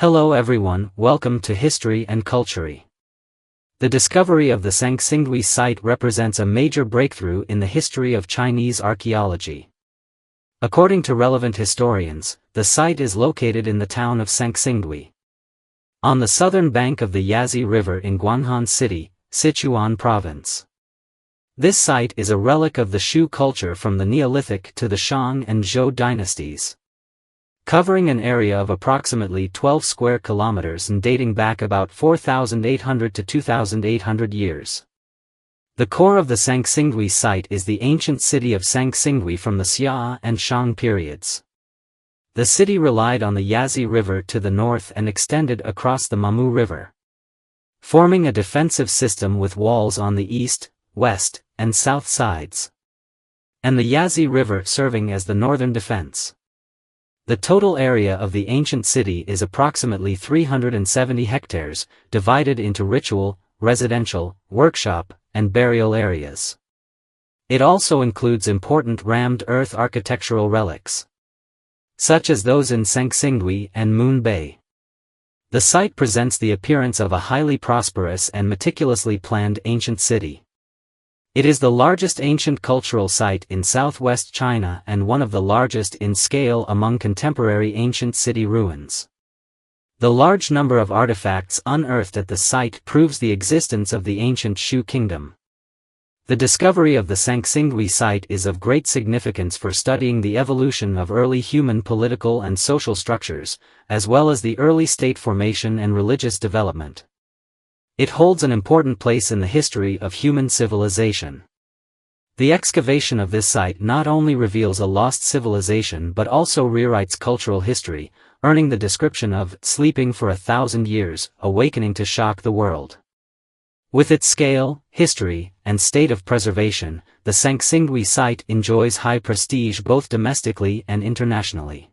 Hello everyone, welcome to History and Culture. The discovery of the Sanxingdui site represents a major breakthrough in the history of Chinese archaeology. According to relevant historians, the site is located in the town of Sanxingdui, on the southern bank of the Yazi River in Guanghan City, Sichuan Province. This site is a relic of the Shu culture from the Neolithic to the Shang and Zhou dynasties, covering an area of approximately 12 square kilometers and dating back about 4,800 to 2,800 years. The core of the Sanxingdui site is the ancient city of Sanxingdui from the Xia and Shang periods. The city relied on the Yazi River to the north and extended across the Mamu River, forming a defensive system with walls on the east, west, and south sides, and the Yazi River serving as the northern defense. The total area of the ancient city is approximately 370 hectares, divided into ritual, residential, workshop, and burial areas. It also includes important rammed earth architectural relics, such as those in Sanxingdui and Moon Bay. The site presents the appearance of a highly prosperous and meticulously planned ancient city. It is the largest ancient cultural site in southwest China and one of the largest in scale among contemporary ancient city ruins. The large number of artifacts unearthed at the site proves the existence of the ancient Shu Kingdom. The discovery of the Sanxingdui site is of great significance for studying the evolution of early human political and social structures, as well as the early state formation and religious development. It holds an important place in the history of human civilization. The excavation of this site not only reveals a lost civilization but also rewrites cultural history, earning the description of sleeping for 1,000 years, awakening to shock the world. With its scale, history, and state of preservation, the Sanxingdui site enjoys high prestige both domestically and internationally.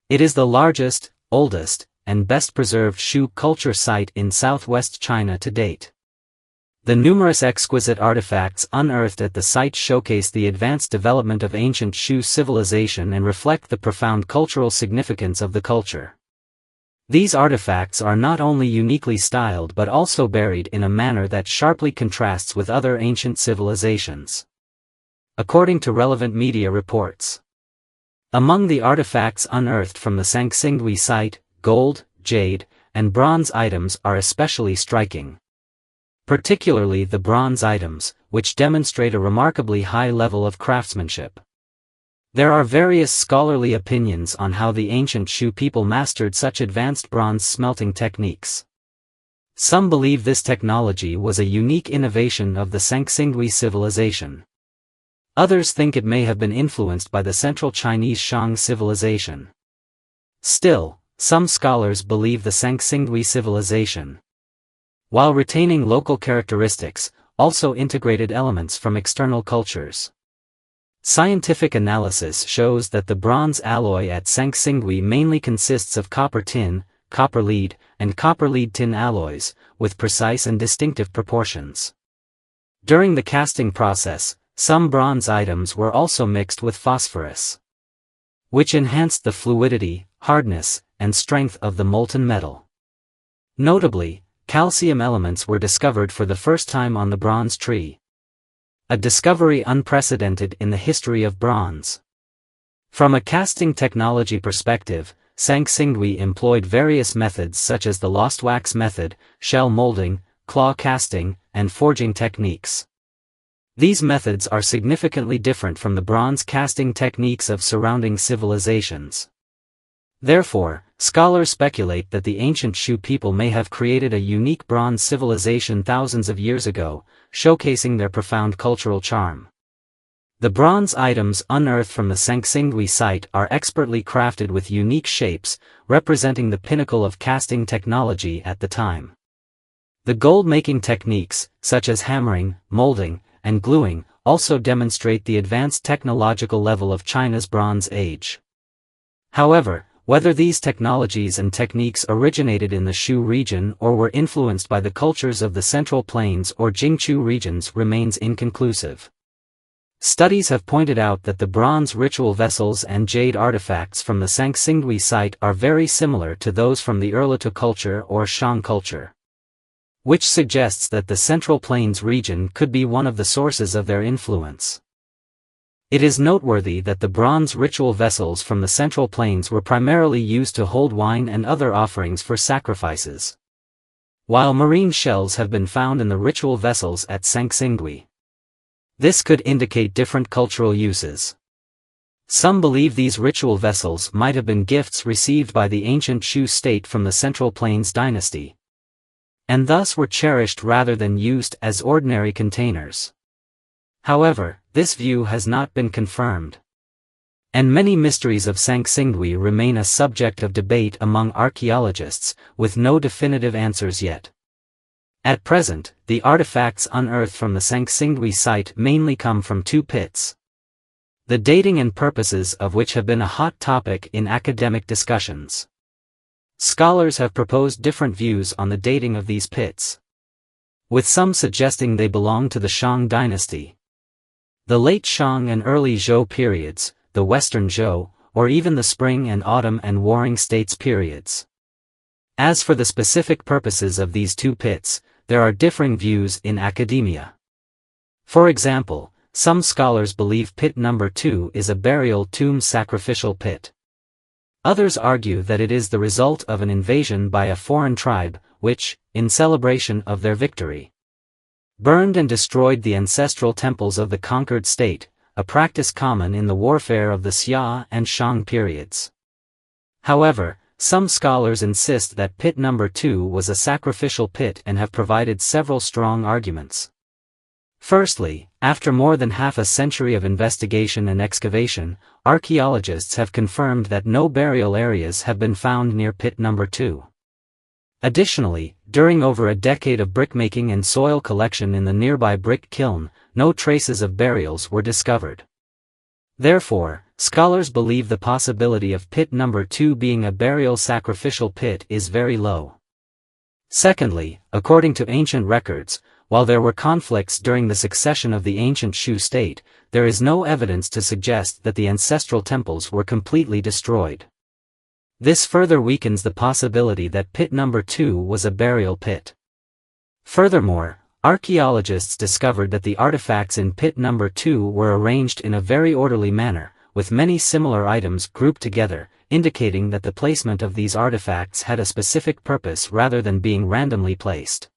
It is the largest, oldest, and best-preserved Shu culture site in southwest China to date. The numerous exquisite artifacts unearthed at the site showcase the advanced development of ancient Shu civilization and reflect the profound cultural significance of the culture. These artifacts are not only uniquely styled but also buried in a manner that sharply contrasts with other ancient civilizations, according to relevant media reports. Among the artifacts unearthed from the Sanxingdui site, gold, jade, and bronze items are especially striking. Particularly the bronze items, which demonstrate a remarkably high level of craftsmanship. There are various scholarly opinions on how the ancient Shu people mastered such advanced bronze smelting techniques. Some believe this technology was a unique innovation of the Sanxingdui civilization. Others think it may have been influenced by the central Chinese Shang civilization. Still, some scholars believe the Sanxingdui civilization, while retaining local characteristics, also integrated elements from external cultures. Scientific analysis shows that the bronze alloy at Sanxingdui mainly consists of copper tin, copper lead, and copper lead tin alloys, with precise and distinctive proportions. During the casting process, some bronze items were also mixed with phosphorus, which enhanced the fluidity, hardness, and strength of the molten metal. Notably, calcium elements were discovered for the first time on the bronze tree, a discovery unprecedented in the history of bronze. From a casting technology perspective, Sanxingdui employed various methods such as the lost wax method, shell molding, claw casting, and forging techniques. These methods are significantly different from the bronze casting techniques of surrounding civilizations. Therefore, scholars speculate that the ancient Shu people may have created a unique bronze civilization thousands of years ago, showcasing their profound cultural charm. The bronze items unearthed from the Sanxingdui site are expertly crafted with unique shapes, representing the pinnacle of casting technology at the time. The gold-making techniques, such as hammering, molding, and gluing, also demonstrate the advanced technological level of China's Bronze Age. However, whether these technologies and techniques originated in the Shu region or were influenced by the cultures of the Central Plains or Jingchu regions remains inconclusive. Studies have pointed out that the bronze ritual vessels and jade artifacts from the Sanxingdui site are very similar to those from the Erlitou culture or Shang culture, which suggests that the Central Plains region could be one of the sources of their influence. It is noteworthy that the bronze ritual vessels from the Central Plains were primarily used to hold wine and other offerings for sacrifices, while marine shells have been found in the ritual vessels at Sanxingdui. This could indicate different cultural uses. Some believe these ritual vessels might have been gifts received by the ancient Shu state from the Central Plains dynasty, and thus were cherished rather than used as ordinary containers. However, this view has not been confirmed, and many mysteries of Sanxingdui remain a subject of debate among archaeologists, with no definitive answers yet. At present, the artifacts unearthed from the Sanxingdui site mainly come from two pits, the dating and purposes of which have been a hot topic in academic discussions. Scholars have proposed different views on the dating of these pits, with some suggesting they belong to the Shang dynasty, the late Shang and early Zhou periods, the Western Zhou, or even the Spring and Autumn and Warring States periods. As for the specific purposes of these two pits, there are differing views in academia. For example, some scholars believe pit number 2 is a burial tomb sacrificial pit. Others argue that it is the result of an invasion by a foreign tribe, which, in celebration of their victory, burned and destroyed the ancestral temples of the conquered state, a practice common in the warfare of the Xia and Shang periods. However, some scholars insist that pit number 2 was a sacrificial pit and have provided several strong arguments. Firstly, after more than half a century of investigation and excavation, archaeologists have confirmed that no burial areas have been found near pit number 2. Additionally, during over a decade of brickmaking and soil collection in the nearby brick kiln, no traces of burials were discovered. Therefore, scholars believe the possibility of pit number 2 being a burial sacrificial pit is very low. Secondly, according to ancient records, while there were conflicts during the succession of the ancient Shu state, there is no evidence to suggest that the ancestral temples were completely destroyed. This further weakens the possibility that pit number 2 was a burial pit. Furthermore, archaeologists discovered that the artifacts in pit number 2 were arranged in a very orderly manner, with many similar items grouped together, indicating that the placement of these artifacts had a specific purpose rather than being randomly placed.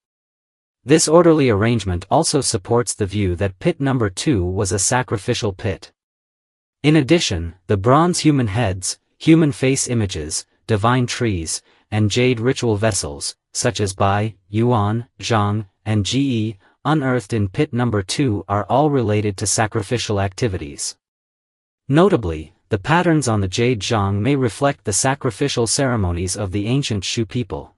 This orderly arrangement also supports the view that pit number 2 was a sacrificial pit. In addition, the bronze human heads, human face images, divine trees, and jade ritual vessels, such as Bai, Yuan, Zhang, and Ji, unearthed in pit number 2 are all related to sacrificial activities. Notably, the patterns on the jade zhang may reflect the sacrificial ceremonies of the ancient Shu people.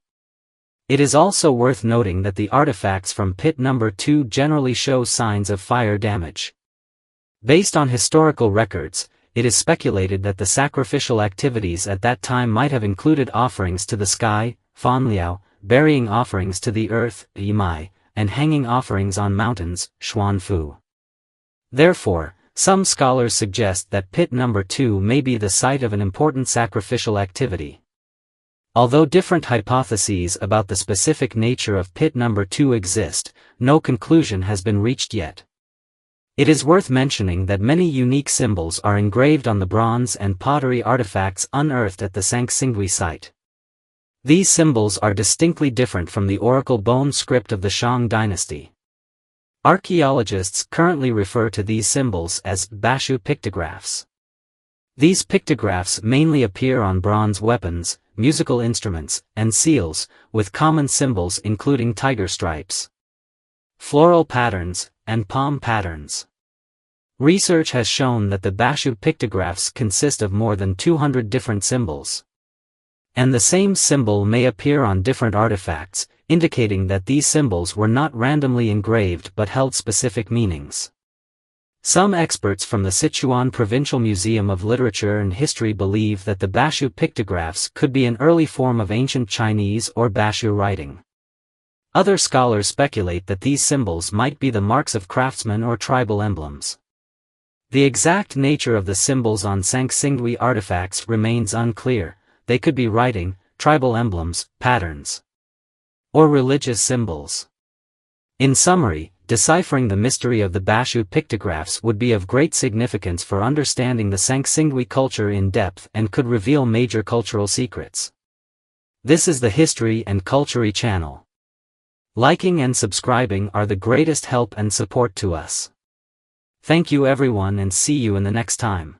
It is also worth noting that the artifacts from pit number 2 generally show signs of fire damage. Based on historical records, it is speculated that the sacrificial activities at that time might have included offerings to the sky, Fanliao, burying offerings to the earth, Yimai, and hanging offerings on mountains, Xuanfu. Therefore, some scholars suggest that pit number 2 may be the site of an important sacrificial activity. Although different hypotheses about the specific nature of pit number 2 exist, no conclusion has been reached yet. It is worth mentioning that many unique symbols are engraved on the bronze and pottery artifacts unearthed at the Sanxingdui site. These symbols are distinctly different from the oracle bone script of the Shang dynasty. Archaeologists currently refer to these symbols as Bashu pictographs. These pictographs mainly appear on bronze weapons, musical instruments, and seals, with common symbols including tiger stripes, floral patterns, and palm patterns. Research has shown that the Bashu pictographs consist of more than 200 different symbols, and the same symbol may appear on different artifacts, indicating that these symbols were not randomly engraved but held specific meanings. Some experts from the Sichuan Provincial Museum of Literature and History believe that the Bashu pictographs could be an early form of ancient Chinese or Bashu writing. Other scholars speculate that these symbols might be the marks of craftsmen or tribal emblems. The exact nature of the symbols on Sanxingdui artifacts remains unclear. They could be writing, tribal emblems, patterns, or religious symbols. In summary, deciphering the mystery of the Bashu pictographs would be of great significance for understanding the Sanxingdui culture in depth and could reveal major cultural secrets. This is the History and Culture channel. Liking and subscribing are the greatest help and support to us. Thank you everyone and see you in the next time.